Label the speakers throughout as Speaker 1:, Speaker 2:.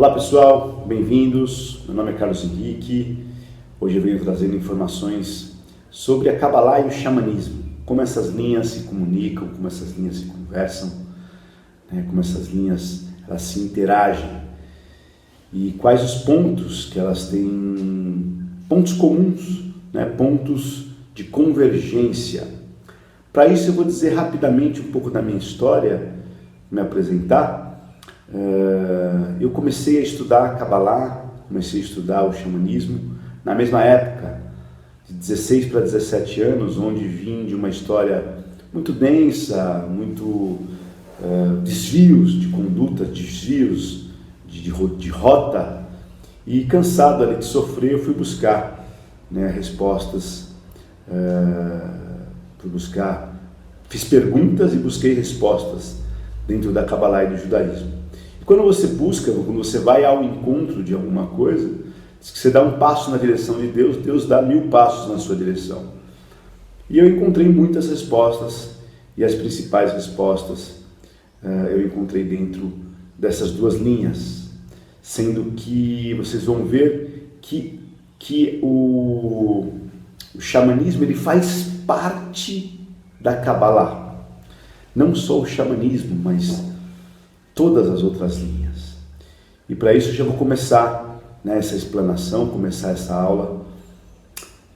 Speaker 1: Olá pessoal, bem-vindos. Meu nome é Carlos Henrique. Hoje eu venho trazendo informações sobre a Kabbalah e o xamanismo, como essas linhas se comunicam, como essas linhas se conversam, como essas linhas elas se interagem e quais os pontos que elas têm, pontos comuns, pontos de convergência. Para isso eu vou dizer rapidamente um pouco da minha história, me apresentar. Eu comecei a estudar a Kabbalah, comecei a estudar o xamanismo na mesma época, de 16 para 17 anos, onde vim de uma história muito densa, muito desvios de conduta, desvios de rota, e cansado ali de sofrer, eu fui buscar respostas, fiz perguntas e busquei respostas dentro da Kabbalah e do judaísmo. E quando você busca, quando você vai ao encontro de alguma coisa, diz que você dá um passo na direção de Deus, Deus dá 1000 passos na sua direção. E eu encontrei muitas respostas, e as principais respostas eu encontrei dentro dessas duas linhas, sendo que vocês vão ver que o xamanismo ele faz parte da Kabbalah. Não só o xamanismo, mas todas as outras linhas. E para isso eu já vou começar essa explanação, começar essa aula.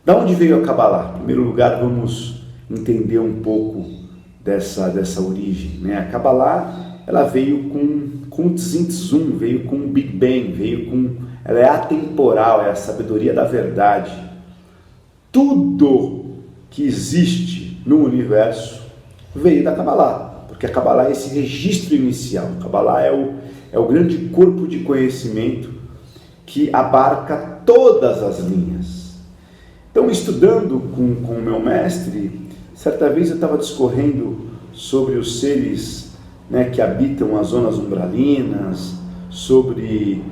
Speaker 1: Da onde veio a Kabbalah? Em primeiro lugar, vamos entender um pouco dessa origem. A Kabbalah ela veio com o Tzimtzum, veio com o Big Bang, ela é atemporal, é a sabedoria da verdade. Tudo que existe no universo veio da Kabbalah. Porque a Kabbalah é esse registro inicial. A Kabbalah é o grande corpo de conhecimento que abarca todas as linhas. Então, estudando com o meu mestre, certa vez eu estava discorrendo sobre os seres que habitam as zonas umbralinas, sobre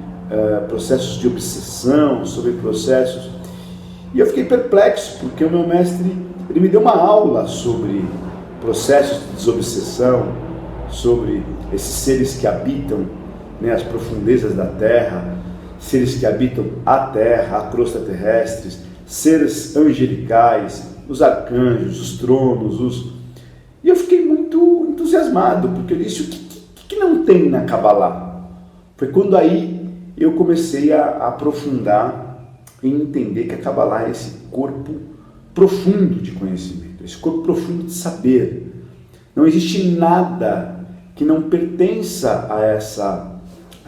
Speaker 1: processos de obsessão, sobre processos... E eu fiquei perplexo, porque o meu mestre ele me deu uma aula sobre processos de desobsessão, sobre esses seres que habitam as profundezas da Terra, seres que habitam a Terra, a crosta terrestre, seres angelicais, os arcanjos, os tronos, E eu fiquei muito entusiasmado, porque eu disse, o que não tem na Kabbalah? Foi quando aí eu comecei a aprofundar e entender que a Kabbalah é esse corpo profundo de conhecimento, esse corpo profundo de saber. Não existe nada que não pertença a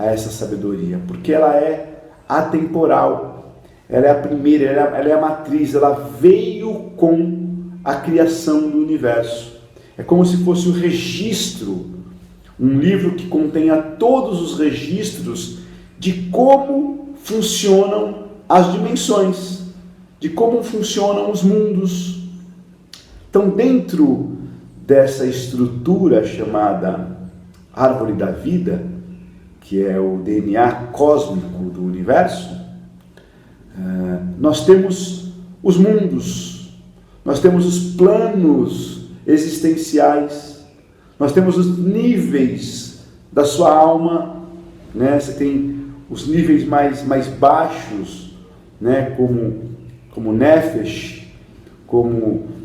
Speaker 1: essa sabedoria, porque ela é atemporal, ela é a primeira, ela é a matriz, ela veio com a criação do universo. É como se fosse um registro, um livro que contenha todos os registros de como funcionam as dimensões, de como funcionam os mundos. Então, dentro dessa estrutura chamada árvore da vida, que é o DNA cósmico do universo, nós temos os mundos, nós temos os planos existenciais, nós temos os níveis da sua alma, Você tem os níveis mais baixos, como Nefesh, como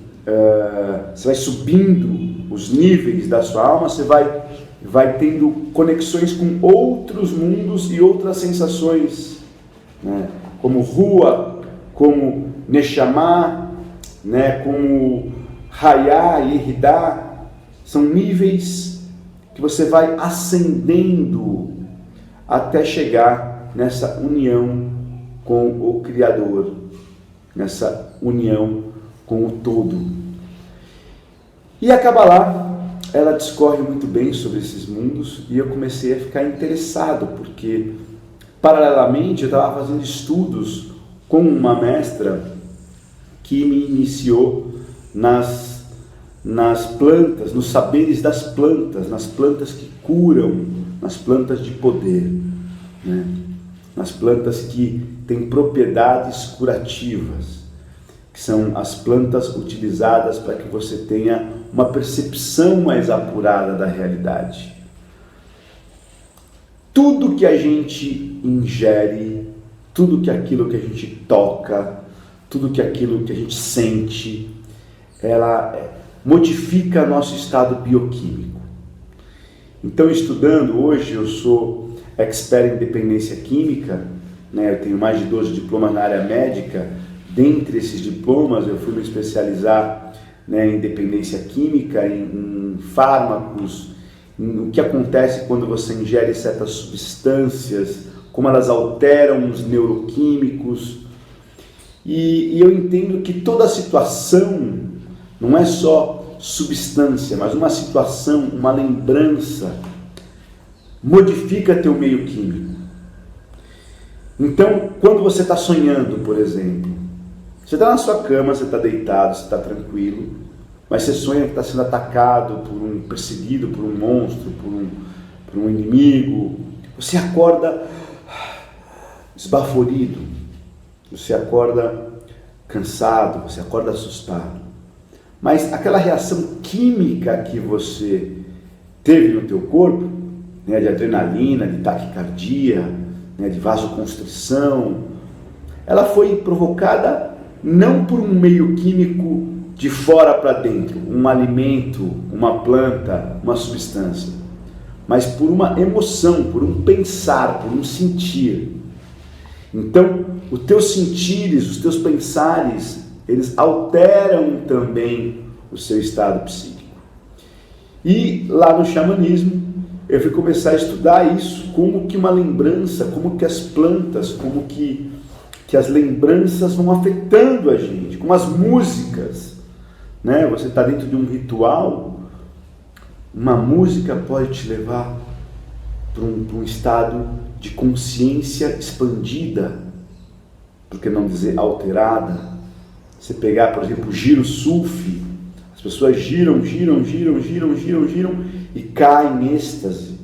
Speaker 1: você vai subindo os níveis da sua alma, você vai tendo conexões com outros mundos e outras sensações, como Rua, como Neshama, como Hayá e Hidá. São níveis que você vai ascendendo até chegar nessa união com o Criador, nessa união com o todo. E a Kabbalah, ela discorre muito bem sobre esses mundos, e eu comecei a ficar interessado, porque paralelamente eu estava fazendo estudos com uma mestra que me iniciou nas plantas, nos saberes das plantas, nas plantas que curam, nas plantas de poder, nas plantas que têm propriedades curativas, que são as plantas utilizadas para que você tenha uma percepção mais apurada da realidade. tudo que a gente ingere, tudo que aquilo que a gente toca, tudo que aquilo que a gente sente, ela modifica nosso estado bioquímico. Então, estudando, hoje eu sou expert em dependência química, né? Eu tenho mais de 12 diplomas na área médica. Dentre esses diplomas, eu fui me especializar, né, em dependência química, em fármacos, em o que acontece quando você ingere certas substâncias, como elas alteram os neuroquímicos. E eu entendo que toda situação não é só substância, mas uma situação, uma lembrança, modifica teu meio químico. Então, quando você está sonhando, por exemplo, você está na sua cama, você está deitado, você está tranquilo, mas você sonha que está sendo atacado, perseguido por um monstro, por um inimigo. Você acorda esbaforido, você acorda cansado, você acorda assustado. Mas aquela reação química que você teve no teu corpo, né, de adrenalina, de taquicardia, né, de vasoconstrição, ela foi provocada não por um meio químico de fora para dentro, um alimento, uma planta, uma substância, mas por uma emoção, por um pensar, por um sentir. Então, os teus sentires, os teus pensares, eles alteram também o seu estado psíquico. E lá no xamanismo, eu fui começar a estudar isso, como que uma lembrança, como que as plantas, como que as lembranças vão afetando a gente, como as músicas, né? Você está dentro de um ritual, uma música pode te levar para um estado de consciência expandida, por que não dizer alterada. Você pegar, por exemplo, o giro sufi, as pessoas giram e caem em êxtase.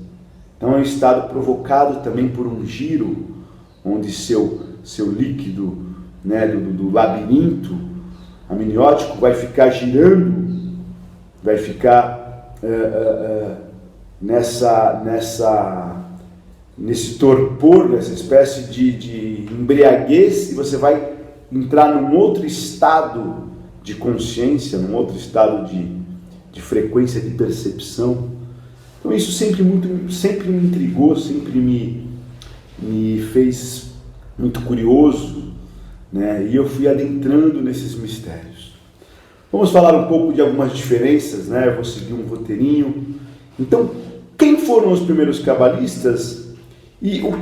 Speaker 1: Então é um estado provocado também por um giro, onde seu líquido, né, do labirinto amniótico vai ficar girando, vai ficar nesse torpor, nessa espécie de embriaguez, e você vai entrar num outro estado de consciência, num outro estado de frequência de percepção. Então isso sempre me intrigou, sempre me fez muito curioso, né? E eu fui adentrando nesses mistérios. Vamos falar um pouco de algumas diferenças, né? Eu vou seguir um roteirinho. Então, quem foram os primeiros cabalistas e como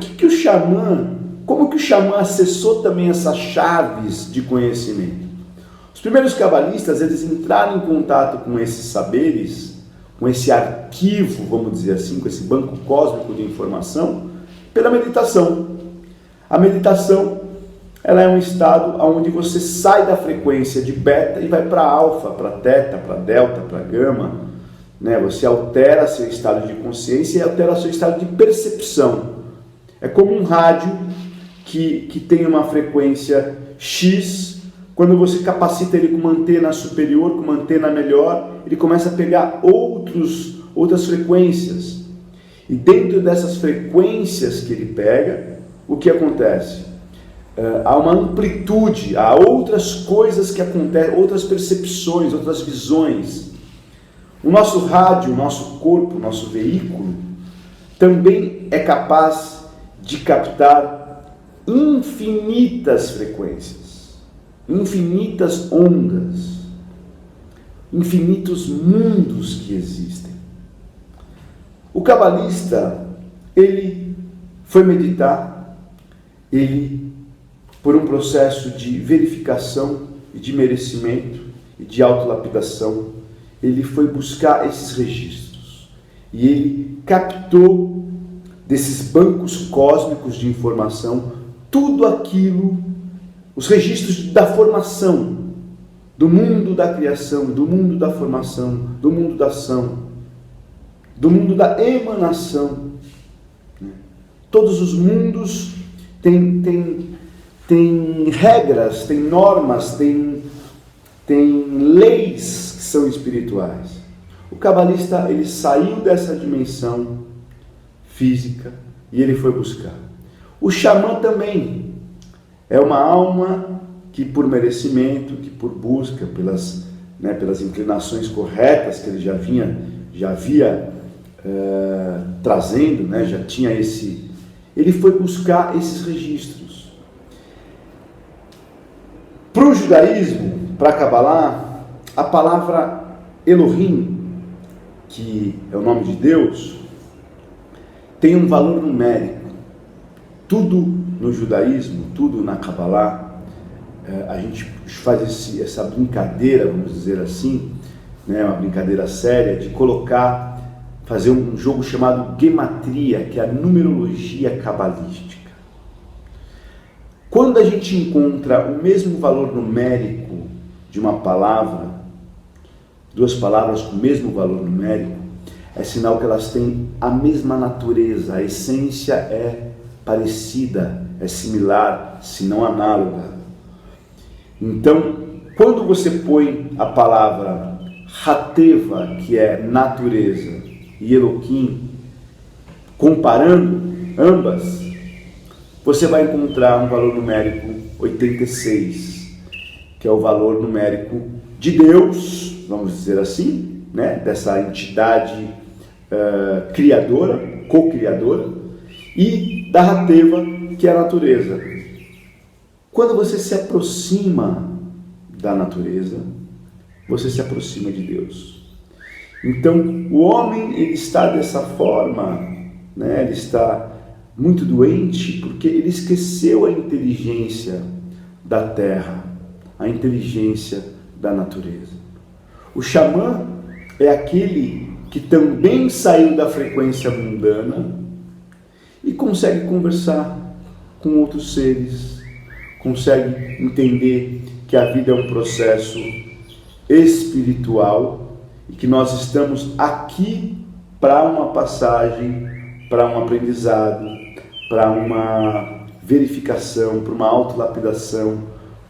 Speaker 1: que o xamã acessou também essas chaves de conhecimento? Os primeiros cabalistas, eles entraram em contato com esses saberes, com esse arquivo, vamos dizer assim, com esse banco cósmico de informação, pela meditação. A meditação, ela é um estado onde você sai da frequência de beta e vai para alfa, para teta, para delta, para gama, né? Você altera seu estado de consciência e altera seu estado de percepção. É como um rádio que tem uma frequência X. Quando você capacita ele com uma antena superior, com uma antena melhor, ele começa a pegar outras frequências. E dentro dessas frequências que ele pega, o que acontece? Há uma amplitude, há outras coisas que acontecem, outras percepções, outras visões. O nosso rádio, o nosso corpo, o nosso veículo, também é capaz de captar infinitas frequências, infinitas ondas, infinitos mundos que existem. O cabalista, ele foi meditar, ele, por um processo de verificação e de merecimento e de autolapidação, ele foi buscar esses registros e ele captou desses bancos cósmicos de informação tudo aquilo, os registros da formação, do mundo da criação, do mundo da formação, do mundo da ação, do mundo da emanação. Todos os mundos têm regras, têm normas, têm leis que são espirituais. O cabalista, ele saiu dessa dimensão física e ele foi buscar. O xamã também é uma alma que por merecimento, que por busca, pelas inclinações corretas que ele já havia trazendo, já tinha ele foi buscar esses registros. Para o judaísmo, para a Kabbalah, a palavra Elohim, que é o nome de Deus, tem um valor numérico. Tudo no judaísmo, tudo na Kabbalah, a gente faz essa brincadeira, vamos dizer assim, uma brincadeira séria, de fazer um jogo chamado Gematria, que é a numerologia cabalística. Quando a gente encontra o mesmo valor numérico de uma palavra, duas palavras com o mesmo valor numérico, é sinal que elas têm a mesma natureza, a essência é parecida, é similar, se não análoga. Então, quando você põe a palavra Hateva, que é natureza, e Elohim, comparando ambas, você vai encontrar um valor numérico 86, que é o valor numérico de Deus, vamos dizer assim, dessa entidade criadora, co-criadora, e da Hateva, que é a natureza. Quando você se aproxima da natureza, você se aproxima de Deus. Então, o homem, ele está dessa forma, ele está muito doente, porque ele esqueceu a inteligência da terra, a inteligência da natureza. O xamã é aquele que também saiu da frequência mundana e consegue conversar com outros seres, consegue entender que a vida é um processo espiritual e que nós estamos aqui para uma passagem, para um aprendizado, para uma verificação, para uma autolapidação,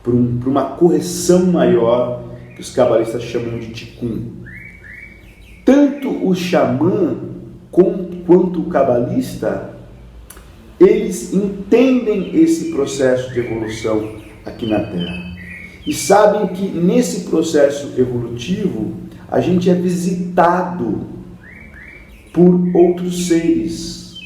Speaker 1: para uma correção maior, que os cabalistas chamam de tikkun. Tanto o xamã quanto o cabalista, eles entendem esse processo de evolução aqui na Terra. E sabem que nesse processo evolutivo, a gente é visitado por outros seres.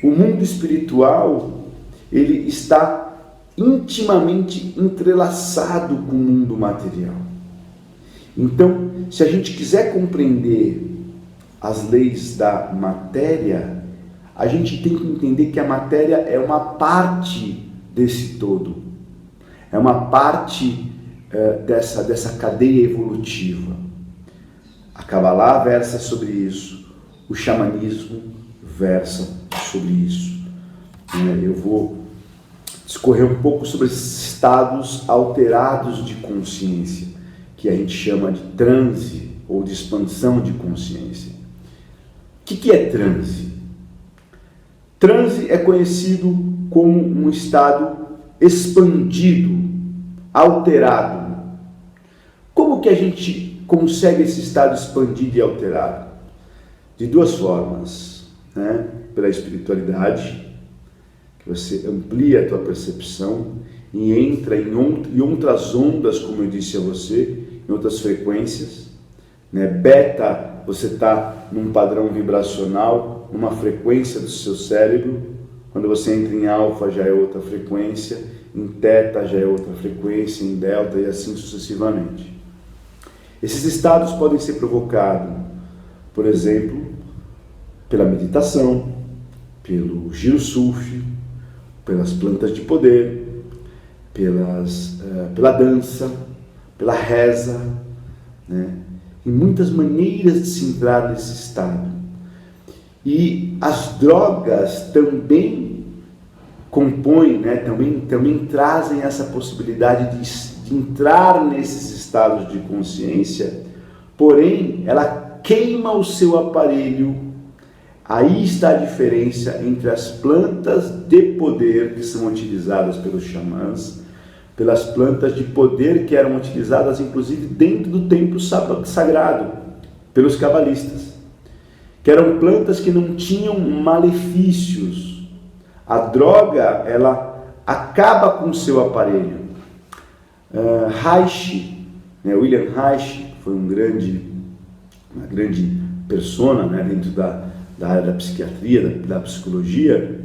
Speaker 1: O mundo espiritual, ele está intimamente entrelaçado com o mundo material. Então, se a gente quiser compreender as leis da matéria, a gente tem que entender que a matéria é uma parte desse todo. É uma parte dessa cadeia evolutiva. A Kabbalah versa sobre isso, o xamanismo versa sobre isso. Eu vou discorrer um pouco sobre esses estados alterados de consciência, que a gente chama de transe ou de expansão de consciência. O que é transe? Transe é conhecido como um estado expandido, alterado. Como que a gente consegue esse estado expandido e alterado? De duas formas, pela espiritualidade, que você amplia a tua percepção e entra em outras ondas, como eu disse a você, em outras frequências, Beta, você está num padrão vibracional, numa frequência do seu cérebro. Quando você entra em alfa já é outra frequência, em teta já é outra frequência, em delta e assim sucessivamente. Esses estados podem ser provocados, por exemplo, pela meditação, pelo giro sufi, pelas plantas de poder, pela dança, pela reza, e muitas maneiras de se entrar nesse estado. E as drogas também compõem, também trazem essa possibilidade de entrar nesses estados de consciência, porém ela queima o seu aparelho. Aí está a diferença entre as plantas de poder que são utilizadas pelos xamãs, pelas plantas de poder que eram utilizadas inclusive dentro do templo sagrado, pelos cabalistas. que eram plantas que não tinham malefícios. A droga, ela acaba com o seu aparelho. Reich, William Reich, que foi uma grande persona, dentro da área da psiquiatria, da psicologia,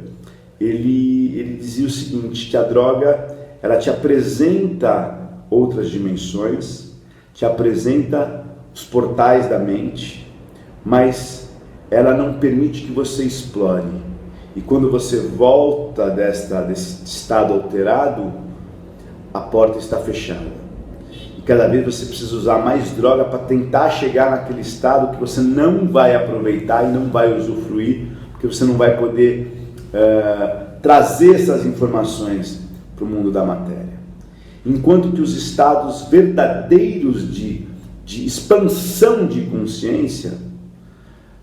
Speaker 1: ele dizia o seguinte, que a droga, ela te apresenta outras dimensões, te apresenta os portais da mente, mas ela não permite que você explore. E quando você volta desse estado alterado, a porta está fechada. E cada vez você precisa usar mais droga para tentar chegar naquele estado que você não vai aproveitar e não vai usufruir, porque você não vai poder trazer essas informações para o mundo da matéria. Enquanto que os estados verdadeiros de expansão de consciência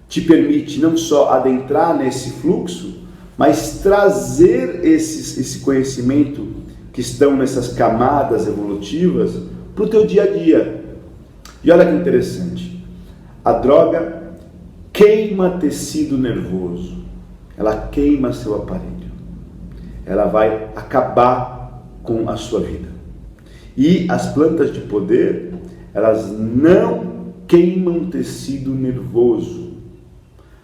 Speaker 1: te permite não só adentrar nesse fluxo, mas trazer esse conhecimento que estão nessas camadas evolutivas para o teu dia a dia. E olha que interessante, a droga queima tecido nervoso, ela queima seu aparelho, ela vai acabar com a sua vida. E as plantas de poder, elas não queimam tecido nervoso.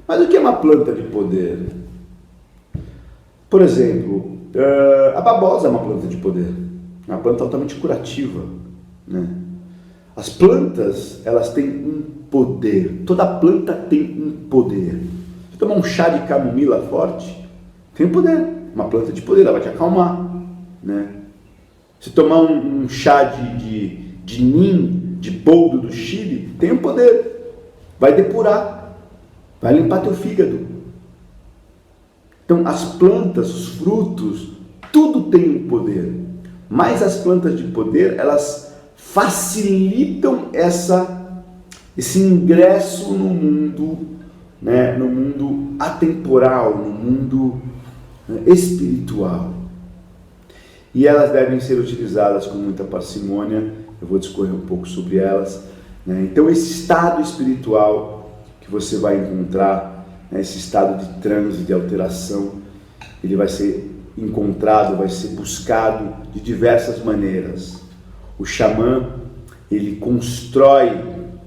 Speaker 1: Mas o que é uma planta de poder? Por exemplo, a babosa é uma planta de poder, é uma planta altamente curativa, As plantas, elas têm um poder, toda planta tem um poder. Se tomar um chá de camomila forte, tem um poder, uma planta de poder, ela vai te acalmar, Se tomar um chá de nim, de boldo do Chile, tem um poder, vai depurar, vai limpar teu fígado. Então as plantas, os frutos, tudo tem um poder, mas as plantas de poder, elas facilitam esse ingresso no mundo, no mundo atemporal, no mundo espiritual. E elas devem ser utilizadas com muita parcimônia. Eu vou discorrer um pouco sobre elas. Então esse estado espiritual que você vai encontrar, esse estado de transe, de alteração, ele vai ser encontrado, vai ser buscado de diversas maneiras. O xamã, ele constrói,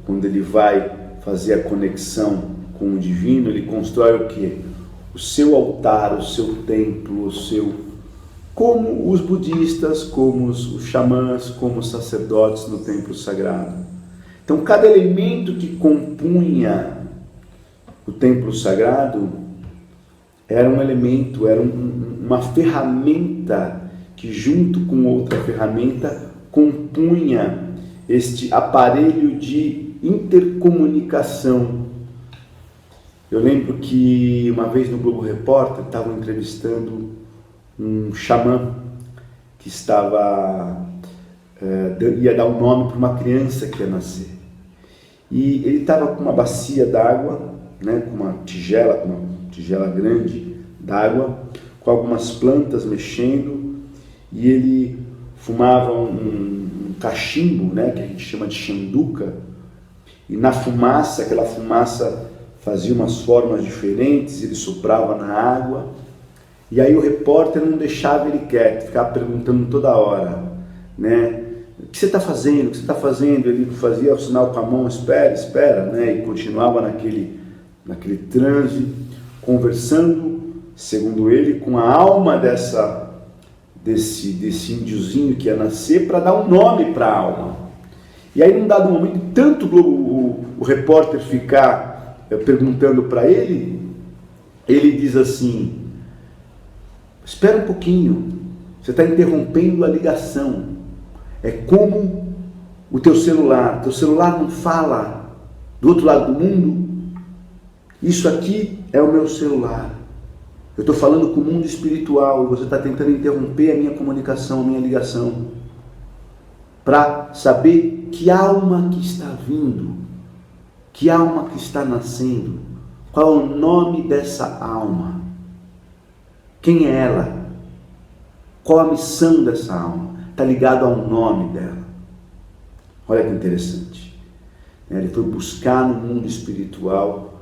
Speaker 1: quando ele vai fazer a conexão com o divino, ele constrói o quê? O seu altar, o seu templo, como os budistas, como os xamãs, como os sacerdotes no templo sagrado. Então, cada elemento que compunha o templo sagrado era um elemento, era uma ferramenta que, junto com outra ferramenta, compunha este aparelho de intercomunicação. Eu lembro que uma vez no Globo Repórter estavam entrevistando um xamã que ia dar um nome para uma criança que ia nascer. E ele estava com uma bacia d'água, com uma tigela grande d'água, com algumas plantas mexendo, e ele fumava um cachimbo, que a gente chama de xanduca, e na fumaça, aquela fumaça fazia umas formas diferentes, ele soprava na água, e aí o repórter não deixava ele quieto, ficava perguntando toda hora, o que você está fazendo, o que você está fazendo? Ele fazia o sinal com a mão, espera, e continuava naquele transe, conversando, segundo ele, com a alma desse índiozinho que ia nascer, para dar um nome para a alma. E aí, num dado momento, tanto o repórter ficar perguntando para ele, ele diz assim: espera um pouquinho, você está interrompendo a ligação. É como o teu celular não fala do outro lado do mundo. Isso aqui é o meu celular. Eu estou falando com o mundo espiritual e você está tentando interromper a minha comunicação, a minha ligação, para saber que alma que está vindo, que alma que está nascendo, qual é o nome dessa alma, quem é ela, qual a missão dessa alma, está ligado ao nome dela. Olha que interessante. Ele foi buscar no mundo espiritual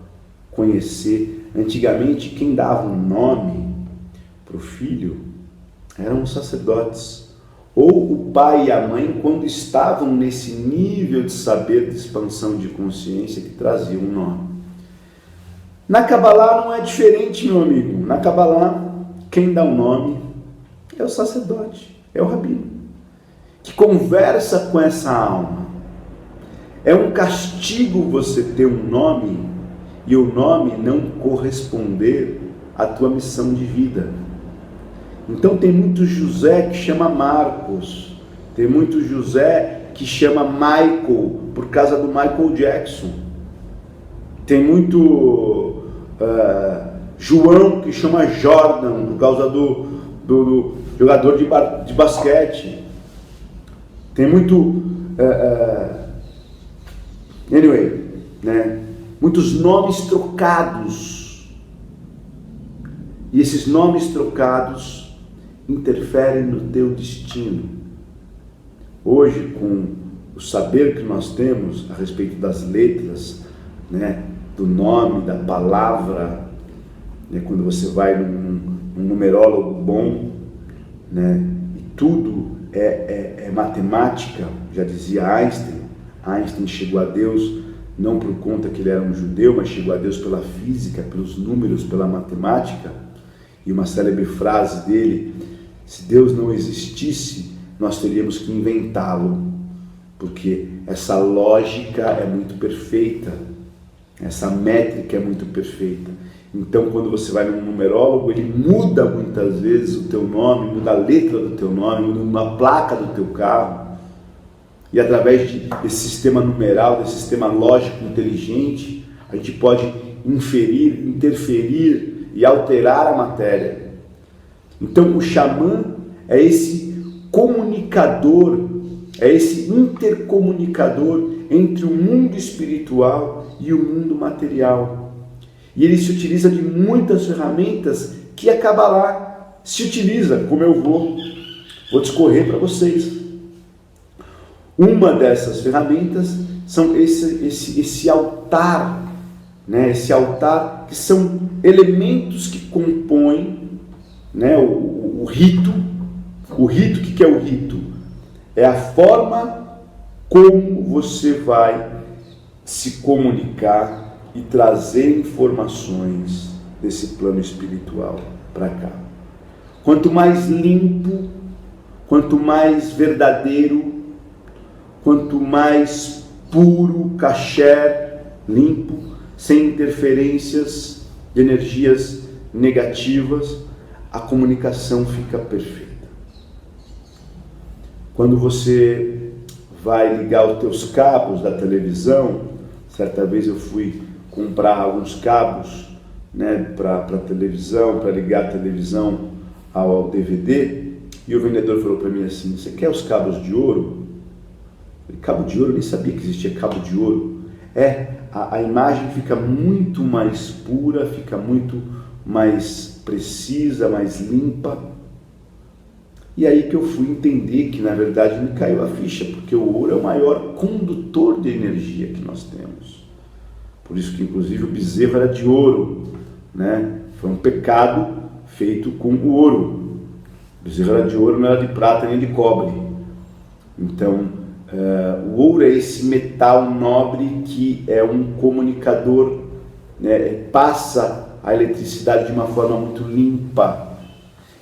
Speaker 1: conhecer. Antigamente, quem dava um nome para o filho eram os sacerdotes, ou o pai e a mãe, quando estavam nesse nível de saber, de expansão de consciência, que traziam um nome. Na Kabbalah não é diferente, meu amigo. Na Kabbalah, quem dá o nome é o sacerdote, é o rabino, que conversa com essa alma. É um castigo você ter um nome e o nome não corresponder à tua missão de vida. Então tem muito José que chama Marcos, tem muito José que chama Michael, por causa do Michael Jackson. Tem muito João que chama Jordan, por causa do jogador de basquete. Tem muito anyway, né? Muitos nomes trocados, e esses nomes trocados interferem no teu destino. Hoje, com o saber que nós temos a respeito das letras, né, do nome, da palavra, né, quando você vai num numerólogo bom, né, e tudo é matemática, já dizia Einstein. Einstein chegou a Deus não por conta que ele era um judeu, mas chegou a Deus pela física, pelos números, pela matemática. E uma célebre frase dele: se Deus não existisse, nós teríamos que inventá-lo, porque essa lógica é muito perfeita, essa métrica é muito perfeita. Então, quando você vai num numerólogo, ele muda muitas vezes o teu nome, muda a letra do teu nome, muda uma placa do teu carro. E através desse sistema numeral, desse sistema lógico inteligente, a gente pode inferir, interferir e alterar a matéria. Então o xamã é esse comunicador, é esse intercomunicador entre o mundo espiritual e o mundo material. E ele se utiliza de muitas ferramentas que a Kabbalah se utiliza, como eu vou discorrer para vocês. Uma dessas ferramentas são esse altar, né? Esse altar que são elementos que compõem, né, o rito. O rito, o que é o rito? É a forma como você vai se comunicar e trazer informações desse plano espiritual para cá. Quanto mais limpo, quanto mais verdadeiro, quanto mais puro, kasher, limpo, sem interferências de energias negativas, a comunicação fica perfeita. Quando você vai ligar os teus cabos da televisão, certa vez eu fui comprar alguns cabos, né, para televisão, para ligar a televisão ao DVD, e o vendedor falou para mim assim: você quer os cabos de ouro? Cabo de ouro, eu nem sabia que existia cabo de ouro. A imagem fica muito mais pura, fica muito mais precisa, mais limpa. E aí que eu fui entender que na verdade me caiu a ficha, porque o ouro é o maior condutor de energia que nós temos. Por isso que inclusive o bezerro era de ouro, né? Foi um pecado feito com o ouro. O bezerro era de ouro, não era de prata nem de cobre. Então o ouro é esse metal nobre que é um comunicador, né, passa a eletricidade de uma forma muito limpa.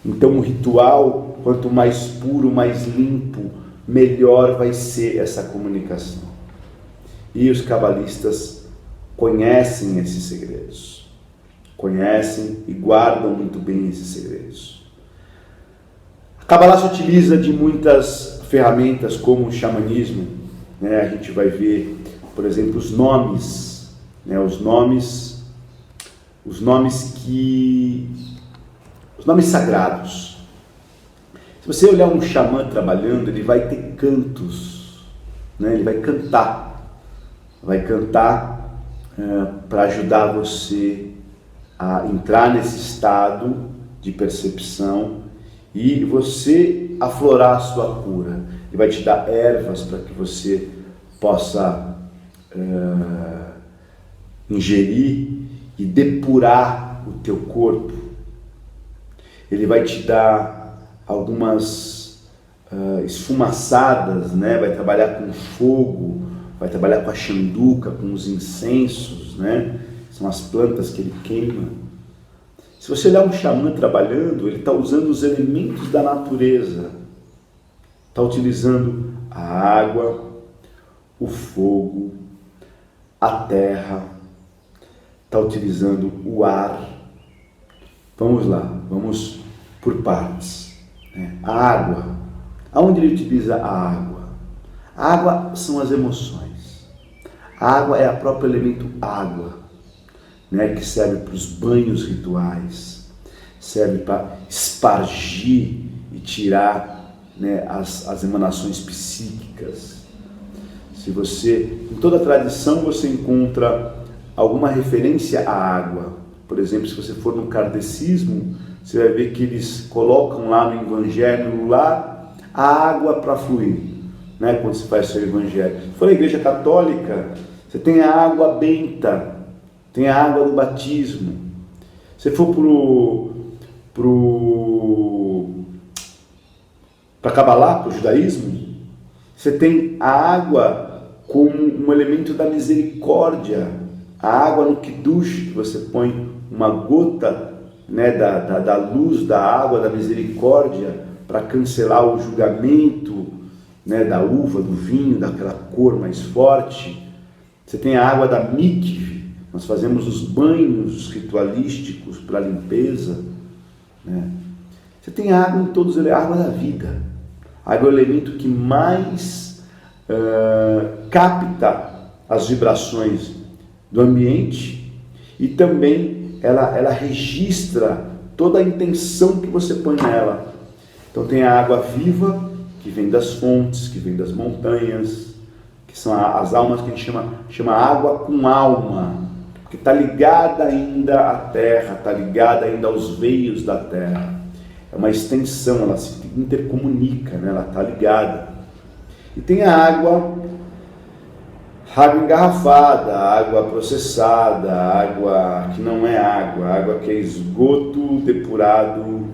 Speaker 1: Então o ritual, quanto mais puro, mais limpo, melhor vai ser essa comunicação. E os cabalistas conhecem esses segredos, conhecem e guardam muito bem esses segredos. A Kabbalah se utiliza de muitas ferramentas como o xamanismo, né? A gente vai ver, por exemplo, os nomes, né? Os nomes sagrados. Se você olhar um xamã trabalhando, ele vai ter cantos, né? Ele vai cantar para ajudar você a entrar nesse estado de percepção e você aflorar a sua cura. Ele vai te dar ervas para que você possa ingerir e depurar o teu corpo. Ele vai te dar algumas esfumaçadas, né? Vai trabalhar com fogo, vai trabalhar com a xanduca, com os incensos, né? São as plantas que ele queima. Se você olhar um xamã trabalhando, ele está usando os elementos da natureza. Está utilizando a água, o fogo, a terra, está utilizando o ar. Vamos lá, vamos por partes. A água, aonde ele utiliza a água? A água são as emoções. A água é o próprio elemento água, né, que serve para os banhos rituais, serve para espargir e tirar, né, as emanações psíquicas. Se você, em toda a tradição, você encontra alguma referência à água. Por exemplo, se você for no kardecismo, você vai ver que eles colocam lá no evangelho lá a água para fluir, né, quando se faz seu evangelho. Se for a igreja católica, você tem a água benta, tem a água do batismo. Se for para Kabbalah, para o judaísmo, você tem a água como um elemento da misericórdia. A água no Kiddush, que você põe uma gota, né, da luz da água, da misericórdia, para cancelar o julgamento, né, da uva, do vinho, daquela cor mais forte. Você tem a água da mikve. Nós fazemos os banhos ritualísticos para limpeza, né? Você tem água em todos eles, a água da vida. A água é o elemento que mais capta as vibrações do ambiente e também ela registra toda a intenção que você põe nela. Então tem a água viva, que vem das fontes, que vem das montanhas, que são as almas que a gente chama água com alma, porque está ligada ainda à terra, está ligada ainda aos veios da terra. É uma extensão, ela se intercomunica, né? Ela está ligada. E tem a água engarrafada, água processada, água que não é água que é esgoto depurado,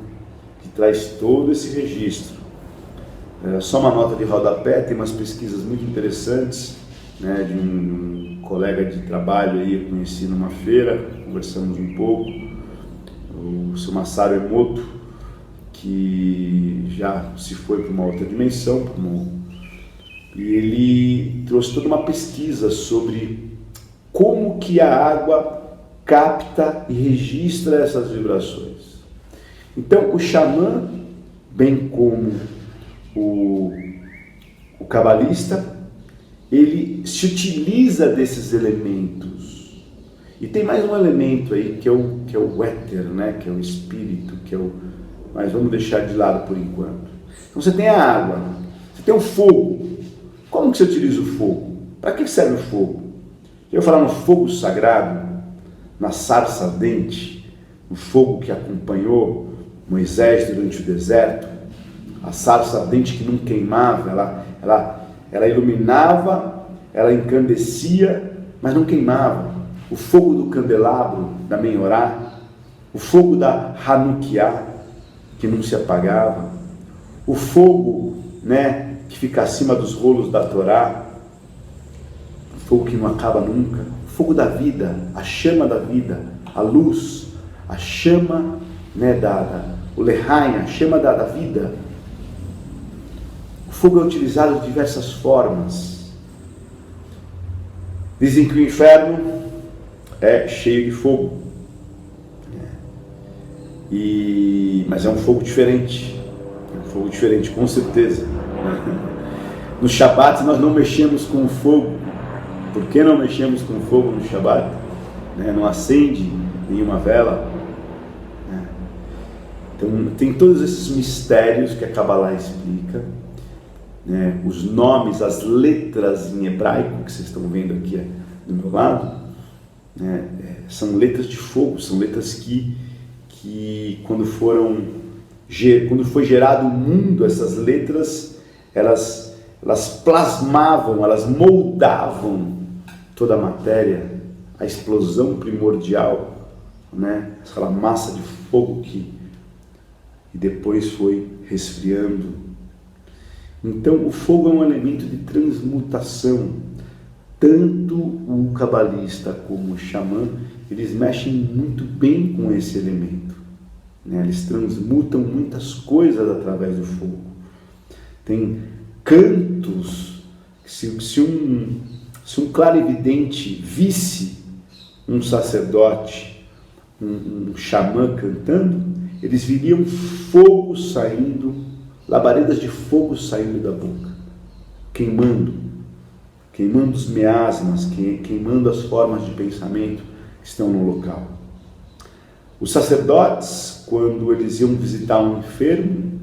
Speaker 1: que traz todo esse registro. Só uma nota de rodapé, tem umas pesquisas muito interessantes, né, de um colega de trabalho aí, eu conheci numa feira, conversamos um pouco, o seu Masaru Emoto, que já se foi para uma outra dimensão, e ele trouxe toda uma pesquisa sobre como que a água capta e registra essas vibrações. Então, o xamã, bem como o cabalista, ele se utiliza desses elementos. E tem mais um elemento aí, que é o éter, né? Que é o espírito, mas vamos deixar de lado por enquanto. Então você tem a água, você tem o fogo. Como que você utiliza o fogo? Para que serve o fogo? Eu falar no fogo sagrado, na sarça ardente, o fogo que acompanhou Moisés durante o deserto, a sarça ardente que não queimava, ela iluminava, ela encandecia, mas não queimava. O fogo do candelabro da Menorá, o fogo da Hanukkah, que não se apagava, o fogo, né, que fica acima dos rolos da Torá, o fogo que não acaba nunca, o fogo da vida, a chama da vida, a luz, a chama, né, o Lehaim, a chama da vida. O fogo é utilizado de diversas formas. Dizem que o inferno é cheio de fogo, mas é um fogo diferente, com certeza. No Shabat nós não mexemos com o fogo. Por que não mexemos com o fogo no Shabat? Não acende nenhuma vela. Então tem todos esses mistérios que a Kabbalah explica, os nomes, as letras em hebraico que vocês estão vendo aqui do meu lado, são letras de fogo, são letras que quando foi gerado o mundo, essas letras, elas plasmavam, elas moldavam toda a matéria, a explosão primordial né? Aquela massa de fogo que e depois foi resfriando. Então o fogo é um elemento de transmutação. Tanto o cabalista como o xamã, eles mexem muito bem com esse elemento, né? Eles transmutam muitas coisas através do fogo. Tem cantos, se um clarividente visse um sacerdote, um xamã cantando, eles viriam fogo saindo, labaredas de fogo saindo da boca, queimando os miasmas, queimando as formas de pensamento que estão no local. Os sacerdotes, quando eles iam visitar um enfermo,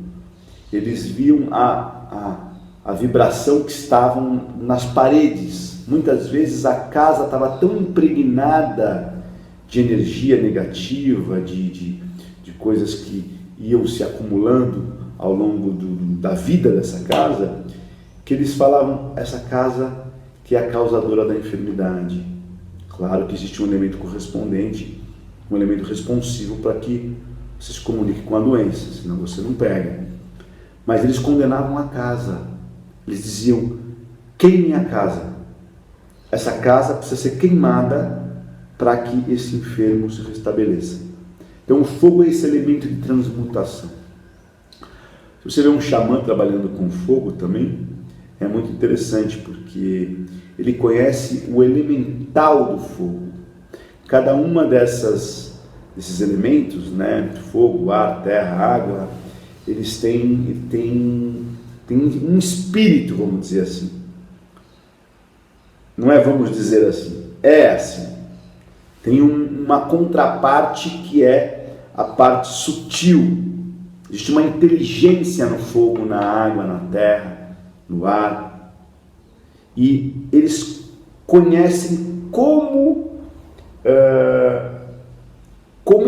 Speaker 1: eles viam a vibração que estavam nas paredes. Muitas vezes a casa estava tão impregnada de energia negativa, de coisas que iam se acumulando ao longo da vida dessa casa, que eles falavam, essa casa que é a causadora da enfermidade. Claro que existe um elemento correspondente, um elemento responsivo para que você se comunique com a doença, senão você não pega. Mas eles condenavam a casa. Eles diziam, queimem a casa. Essa casa precisa ser queimada para que esse enfermo se restabeleça. Então o fogo é esse elemento de transmutação. Se você vê um xamã trabalhando com fogo também, é muito interessante, porque ele conhece o elemental do fogo. Cada uma desses elementos, né, fogo, ar, terra, água, eles têm um espírito, vamos dizer assim. Não é vamos dizer assim, é assim. Tem uma contraparte que é a parte sutil. Existe uma inteligência no fogo, na água, na terra, no ar, e eles conhecem como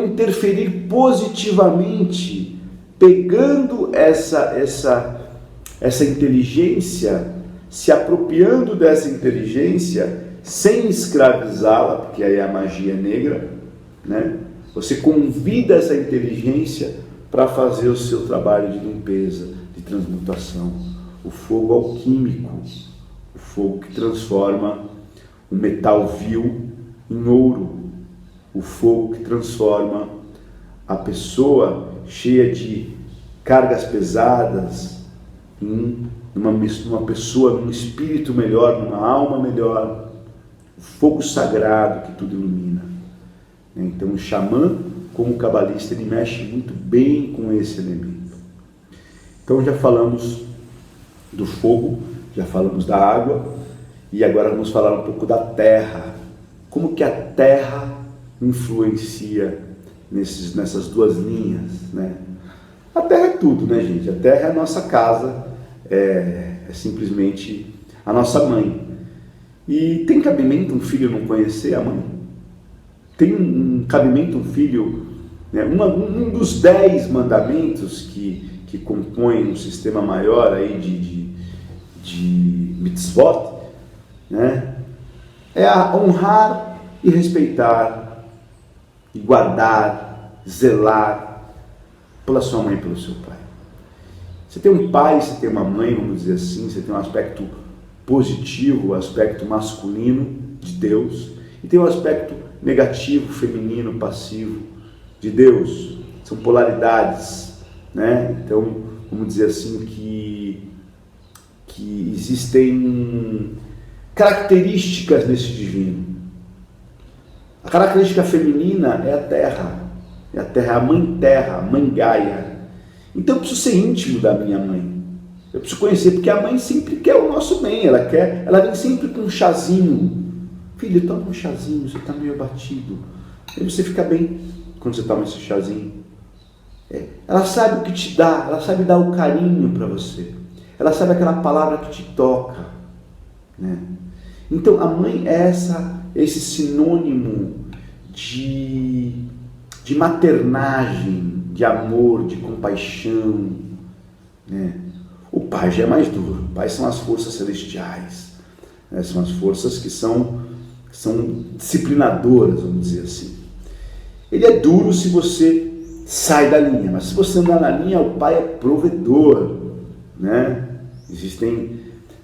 Speaker 1: interferir positivamente, pegando essa inteligência, se apropriando dessa inteligência, sem escravizá-la, porque aí é a magia negra, né? Você convida essa inteligência para fazer o seu trabalho de limpeza, de transmutação. O fogo alquímico, o fogo que transforma o metal vil em ouro, o fogo que transforma a pessoa cheia de cargas pesadas em uma pessoa, num espírito melhor, numa alma melhor, o fogo sagrado que tudo ilumina. Então o xamã, como cabalista, ele mexe muito bem com esse elemento. Então já falamos do fogo, já falamos da água, e agora vamos falar um pouco da terra. Como que a terra influencia nessas duas linhas, né? A terra é tudo, né, gente? A terra é a nossa casa, é simplesmente a nossa mãe. E tem cabimento um filho não conhecer a mãe? Tem um cabimento um filho, né? Um dos 10 mandamentos que compõem um sistema maior aí de mitzvot, né? É a honrar e respeitar e guardar, zelar pela sua mãe e pelo seu pai. Você tem um pai, você tem uma mãe, vamos dizer assim, você tem um aspecto positivo, o aspecto masculino de Deus, e tem um aspecto negativo, feminino, passivo de Deus. São polaridades, né? Então, vamos dizer assim, que existem características nesse divino. A característica feminina é a terra, a mãe terra, a mãe Gaia. Então eu preciso ser íntimo da minha mãe, eu preciso conhecer, porque a mãe sempre quer o nosso bem, ela vem sempre com um chazinho. Filho, toma um chazinho, você está meio abatido. Aí você fica bem quando você toma esse chazinho. Ela sabe o que te dá, ela sabe dar o carinho para você, ela sabe aquela palavra que te toca, né? Então a mãe é esse sinônimo de maternagem, de amor, de compaixão, né? O pai já é mais duro. O pai são as forças celestiais, né? São as forças que são disciplinadoras, vamos dizer assim. Ele é duro se você sai da linha, mas se você andar na linha, o pai é provedor, né? Existem...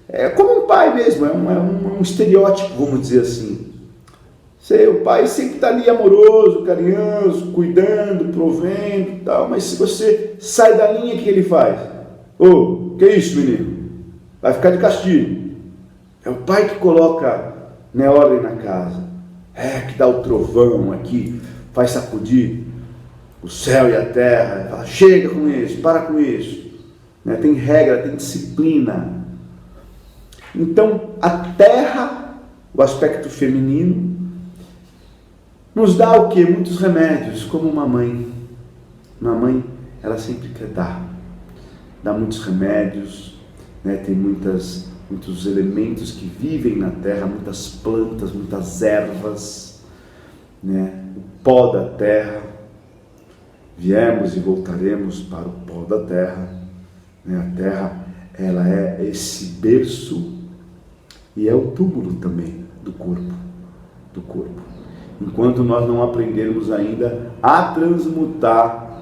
Speaker 1: É como um pai mesmo, é um estereótipo, vamos dizer assim. O pai sempre está ali amoroso, carinhoso, cuidando, provendo e tal, mas se você sai da linha, o que ele faz? Ô, que é isso, menino? Vai ficar de castigo. É o pai que coloca, né, ordem na casa. Que dá o trovão aqui, faz sacudir o céu e a terra. Fala, chega com isso, para com isso. Né? Tem regra, tem disciplina. Então, a terra, o aspecto feminino, nos dá o quê? Muitos remédios, como uma mãe. Uma mãe, ela sempre quer dar. Dá muitos remédios, né? Tem muitos elementos que vivem na terra, muitas plantas, muitas ervas, né? O pó da terra. Viemos e voltaremos para o pó da terra. Né? A terra, ela é esse berço e é o túmulo também do corpo. Enquanto nós não aprendermos ainda a transmutar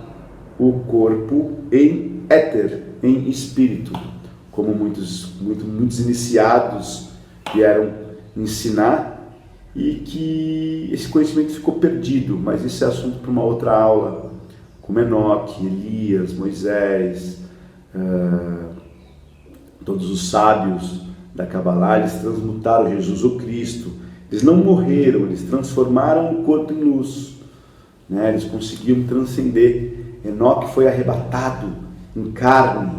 Speaker 1: o corpo em éter, em espírito, como muitos iniciados vieram ensinar, e que esse conhecimento ficou perdido, mas esse é assunto para uma outra aula, como Enoque, Elias, Moisés, todos os sábios da Kabbalah, eles transmutaram Jesus, o Cristo. Eles não morreram, eles transformaram o corpo em luz, né? Eles conseguiram transcender. Enoque foi arrebatado em carne,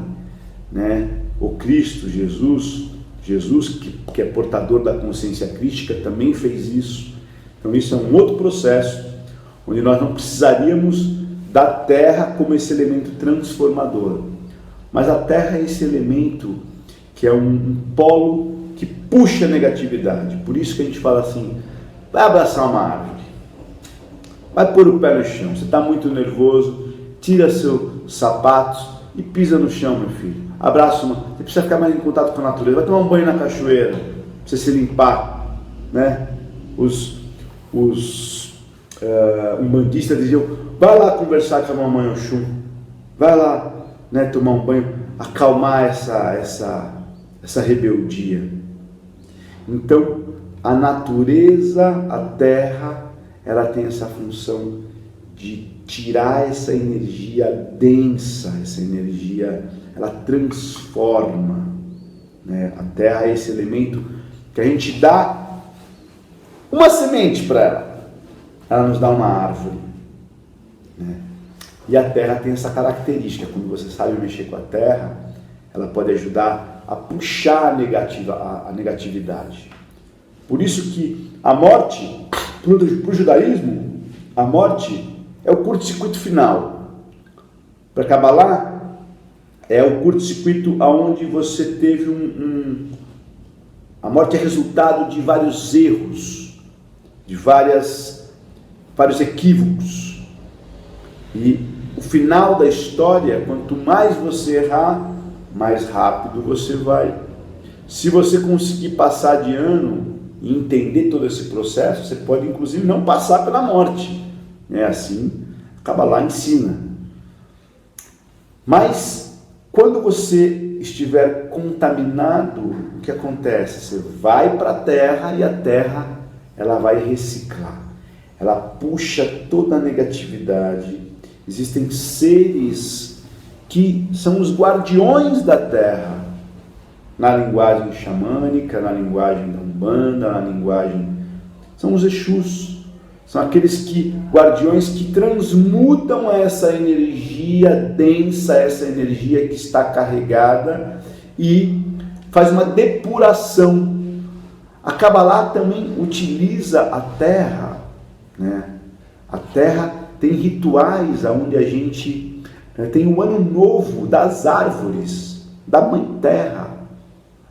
Speaker 1: né? O Cristo, Jesus que é portador da consciência crística, também fez isso. Então isso é um outro processo, onde nós não precisaríamos da terra como esse elemento transformador. Mas a terra é esse elemento que é um polo que puxa a negatividade. Por isso que a gente fala assim, vai abraçar uma árvore, vai pôr o pé no chão, você está muito nervoso, tira seus sapatos e pisa no chão, meu filho. Abraça você precisa ficar mais em contato com a natureza, vai tomar um banho na cachoeira, pra você se limpar, né? Os umbandistas diziam, vai lá conversar com a mamãe Oxum, vai lá, né, tomar um banho, acalmar essa rebeldia. Então, a natureza, a terra, ela tem essa função de tirar essa energia densa, essa energia, ela transforma, né? A terra é esse elemento que a gente dá uma semente para ela nos dá uma árvore, né? E a terra tem essa característica, quando você sabe mexer com a terra, ela pode ajudar a puxar a negatividade. Por isso que a morte, para o judaísmo, a morte é o curto-circuito final. Para Kabbalah, é o curto-circuito onde você teve a morte é resultado de vários erros, de vários equívocos. E o final da história, quanto mais você errar, mais rápido você vai. Se você conseguir passar de ano e entender todo esse processo, você pode inclusive não passar pela morte. É assim, Kabbalah ensina. Mas quando você estiver contaminado, o que acontece? Você vai para a terra e a terra ela vai reciclar. Ela puxa toda a negatividade. Existem seres que são os guardiões da terra, na linguagem xamânica, na linguagem da Umbanda, na linguagem... São os Exus, são aqueles guardiões que transmutam essa energia densa, essa energia que está carregada e faz uma depuração. A Kabbalah também utiliza a terra, né? A terra tem rituais onde a gente tem o ano novo das árvores, da Mãe Terra,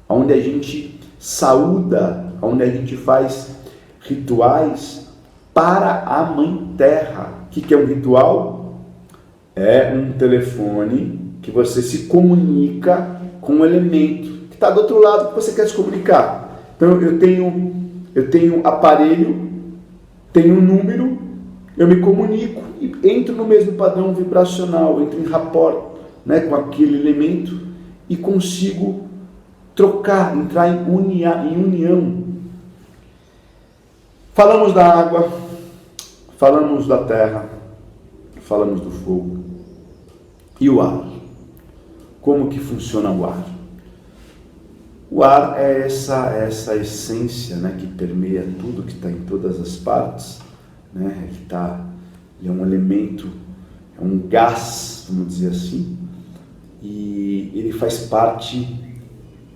Speaker 1: onde a gente saúda, onde a gente faz rituais para a Mãe Terra. O que é um ritual? É um telefone que você se comunica com um elemento que está do outro lado que você quer se comunicar. Então eu tenho aparelho, tenho um número eu me comunico e entro no mesmo padrão vibracional, entro em rapport, né, com aquele elemento e consigo trocar, entrar em união. Falamos da água, falamos da terra, falamos do fogo. E o ar? Como que funciona o ar? O ar é essa essência, né, que permeia tudo, que está em todas as partes, né, ele é um elemento, é um gás, vamos dizer assim, e ele faz parte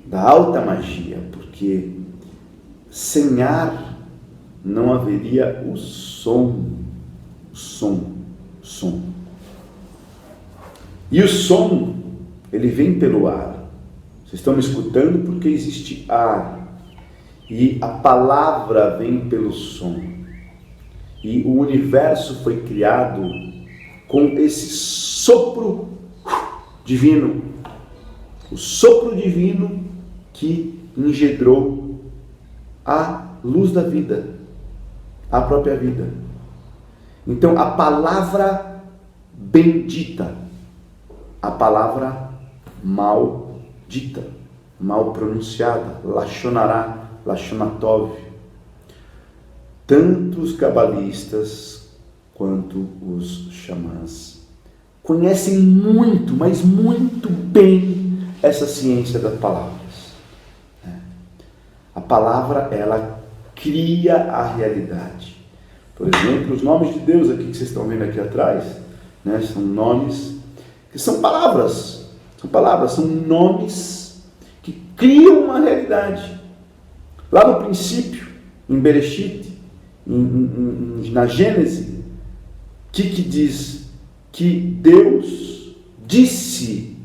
Speaker 1: da alta magia, porque sem ar não haveria o som. E o som, ele vem pelo ar. Vocês estão me escutando porque existe ar. E a palavra vem pelo som. E o universo foi criado com esse sopro divino. O sopro divino que engendrou a luz da vida, a própria vida. Então, a palavra bendita, a palavra maldita, mal pronunciada, lashonará, lashonatov. Tanto os cabalistas quanto os xamãs conhecem muito, mas muito bem essa ciência das palavras. A palavra, ela cria a realidade. Por exemplo, os nomes de Deus aqui que vocês estão vendo aqui atrás, né, são nomes que são palavras, são nomes que criam uma realidade. Lá no princípio, em Bereshit, na Gênese, o que diz? Que Deus disse,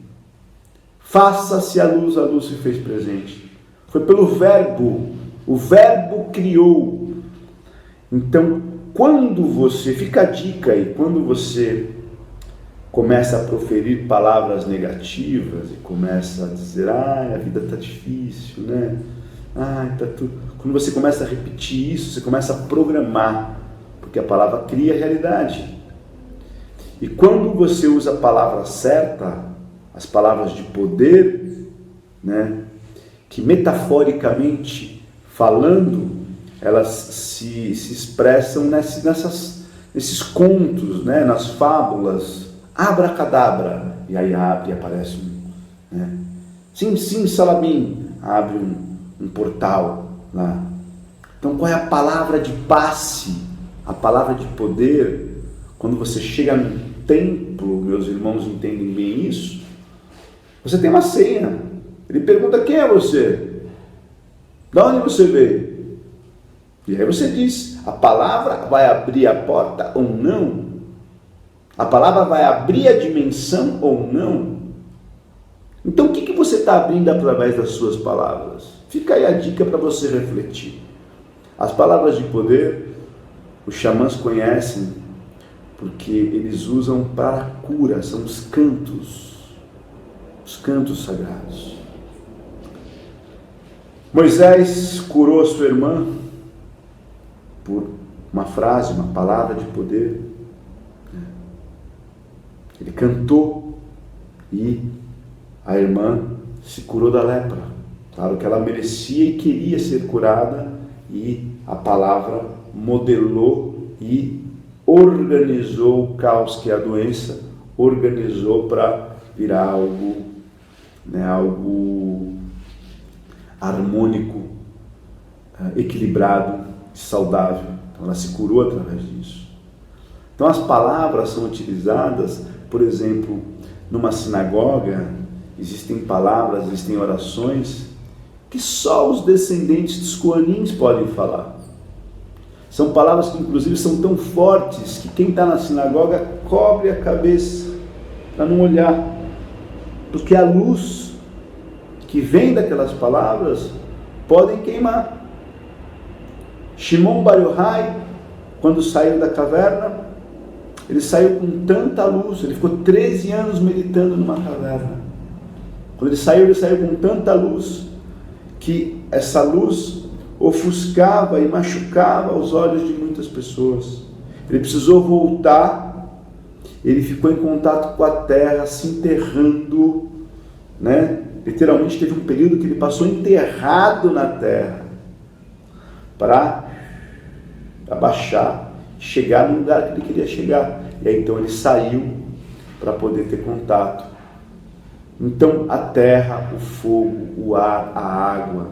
Speaker 1: faça-se a luz se fez presente. Foi pelo verbo, o verbo criou. Então, quando você, fica a dica aí, quando você começa a proferir palavras negativas e começa a dizer, a vida está difícil, né? Tá tudo. Quando você começa a repetir isso, você começa a programar, porque a palavra cria a realidade. E quando você usa a palavra certa, as palavras de poder, né, que metaforicamente falando, elas se expressam nesses contos, né, nas fábulas, abracadabra, e aí abre e aparece né? Sim, Salabim, abre um portal lá. Então, qual é a palavra de passe, a palavra de poder? Quando você chega num templo, meus irmãos entendem bem isso, você tem uma senha. Ele pergunta, quem é você? De onde você veio? E aí você diz, a palavra vai abrir a porta ou não? A palavra vai abrir a dimensão ou não? Então o que você está abrindo através das suas palavras? Fica aí a dica para você refletir. As palavras de poder, os xamãs conhecem, porque eles usam para a cura, são os cantos sagrados. Moisés curou a sua irmã por uma frase, uma palavra de poder. Ele cantou e a irmã se curou da lepra. Claro que ela merecia e queria ser curada, e a palavra modelou e organizou o caos que é a doença, organizou para virar algo, né, algo harmônico, equilibrado, saudável. Então ela se curou através disso. Então as palavras são utilizadas, por exemplo, numa sinagoga, existem palavras, existem orações que só os descendentes dos Coanins podem falar. São palavras que inclusive são tão fortes que quem está na sinagoga cobre a cabeça para não olhar, porque a luz que vem daquelas palavras podem queimar. Shimon Bar Yochai, quando saiu da caverna, ele saiu com tanta luz, ele ficou 13 anos meditando numa caverna. Quando ele saiu com tanta luz, que essa luz ofuscava e machucava os olhos de muitas pessoas. Ele precisou voltar, ele ficou em contato com a terra, se enterrando, né? Literalmente teve um período que ele passou enterrado na terra para abaixar, chegar no lugar que ele queria chegar. E aí então ele saiu para poder ter contato. Então a terra, o fogo, o ar, a água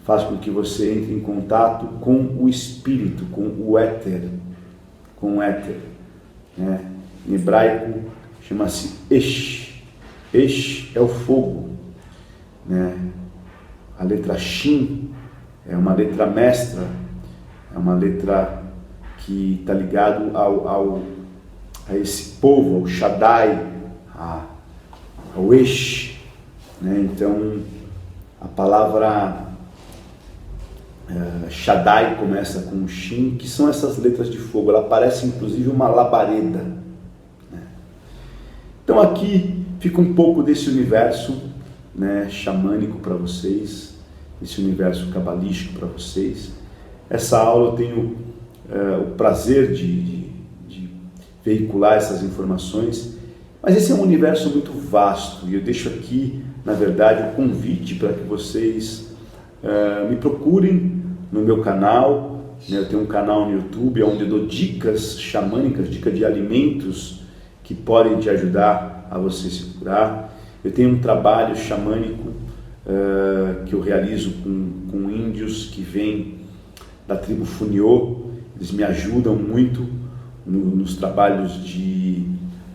Speaker 1: faz com que você entre em contato com o espírito, com o éter, né? Em hebraico chama-se Esh. Esh é o fogo, né? A letra Shin é uma letra mestra, é uma letra que está ligado a esse povo, ao Shaddai, ao Esh, né? Então a palavra Shaddai começa com Shin, que são essas letras de fogo. Ela parece inclusive uma labareda, né? Então aqui fica um pouco desse universo, né, xamânico para vocês, esse universo cabalístico para vocês. Essa aula eu tenho o prazer de veicular essas informações, mas esse é um universo muito vasto e eu deixo aqui, na verdade, um convite para que vocês me procurem no meu canal, né? Eu tenho um canal no YouTube onde eu dou dicas xamânicas, dicas de alimentos que podem te ajudar a você se curar. Eu tenho um trabalho xamânico que eu realizo com índios que vêm da tribo Funiô. Eles me ajudam muito nos trabalhos de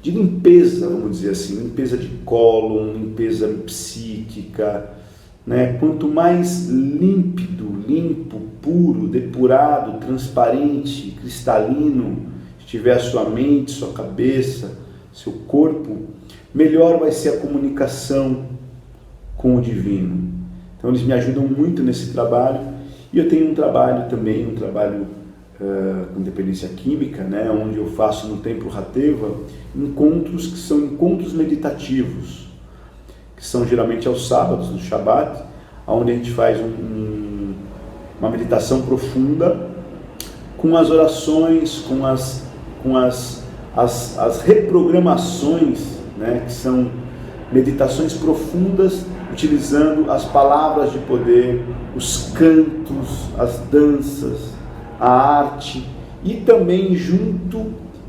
Speaker 1: limpeza, vamos dizer assim, limpeza de cólon, limpeza psíquica, né? Quanto mais límpido, limpo, puro, depurado, transparente, cristalino estiver a sua mente, sua cabeça, seu corpo, melhor vai ser a comunicação com o divino. Então eles me ajudam muito nesse trabalho. E eu tenho um trabalho também, com dependência química, né, onde eu faço no Templo Hateva encontros que são encontros meditativos, que são geralmente aos sábados, no Shabat, onde a gente faz uma meditação profunda com as orações, com as reprogramações, né, que são meditações profundas, utilizando as palavras de poder, os cantos, as danças, a arte, e também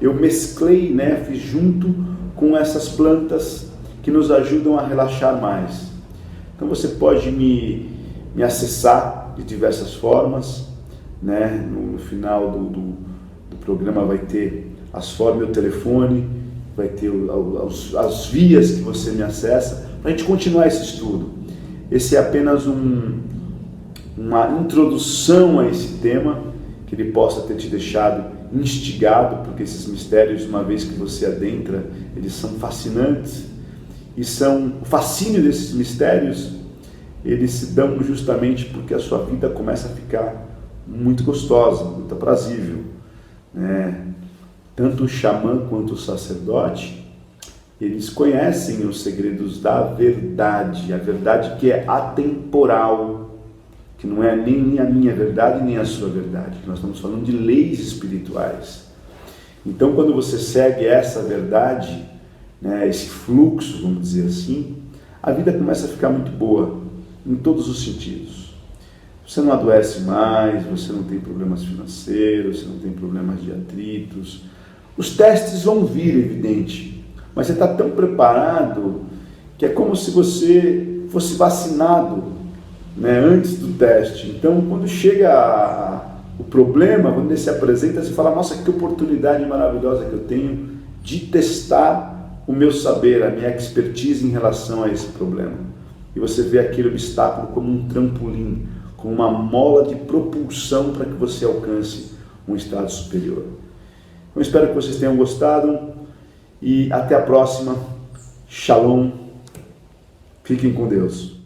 Speaker 1: eu mesclei, né, fiz junto com essas plantas que nos ajudam a relaxar mais. Então você pode me acessar de diversas formas, né? No final do programa vai ter meu telefone, vai ter as vias que você me acessa, para a gente continuar esse estudo. Esse é apenas uma introdução a esse tema, que ele possa ter te deixado instigado, porque esses mistérios, uma vez que você adentra, eles são fascinantes, e o fascínio desses mistérios, eles se dão justamente porque a sua vida começa a ficar muito gostosa, muito aprazível, né? Tanto o xamã quanto o sacerdote, eles conhecem os segredos da verdade, a verdade que é atemporal, que não é nem a minha verdade, nem a sua verdade, que nós estamos falando de leis espirituais. Então, quando você segue essa verdade, né, esse fluxo, vamos dizer assim, a vida começa a ficar muito boa, em todos os sentidos. Você não adoece mais, você não tem problemas financeiros, você não tem problemas de atritos. Os testes vão vir, evidente, mas você está tão preparado que é como se você fosse vacinado, né, antes do teste. Então, quando chega o problema, quando ele se apresenta, você fala: nossa, que oportunidade maravilhosa que eu tenho de testar o meu saber, a minha expertise em relação a esse problema. E você vê aquele obstáculo como um trampolim, como uma mola de propulsão para que você alcance um estado superior. Eu espero que vocês tenham gostado e até a próxima. Shalom. Fiquem com Deus.